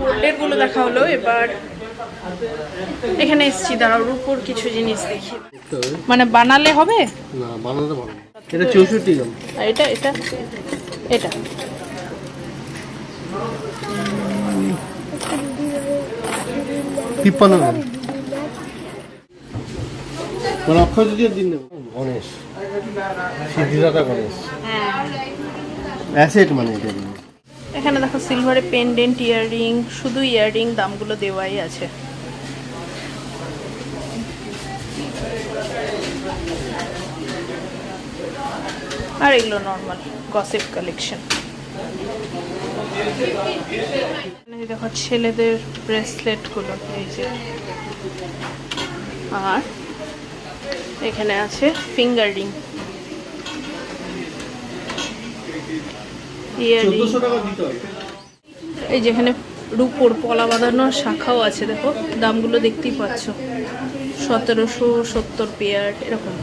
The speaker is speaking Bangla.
গোল্ডের গুলো দেখা হলো, এবার এখানে এসেছি, দাঁড়াও রূপোর কিছু জিনিস দেখি। মানে বানালে হবে না, বানাতে পারবো। এটা 64 গ্রাম। আর এটা এটা এটা তিপ্পান্ন গ্রাম। মানে অক্ষয় তৃতীয়ার দিন নেব। গণেশ, সিদ্ধিদাতা গণেশ, অ্যাসেট মানে এটা। এখানে দেখো সিলভারে পেন্ডেন্ট, ইয়াররিং, শুধু ইয়াররিং, দামগুলো দেওয়াই আছে। আর এগুলো নর্মাল গসিপ কালেকশন। দেখো ছেলেদের ব্রেসলেট গুলো, এই যে, আর এখানে আছে ফিঙ্গার রিং, ইয়াররিং। এই যেখানে রূপোর পলা বাঁধানো শাখাও আছে, দেখো দামগুলো দেখতেই পাচ্ছ, 1770 পেয়ার এরকম।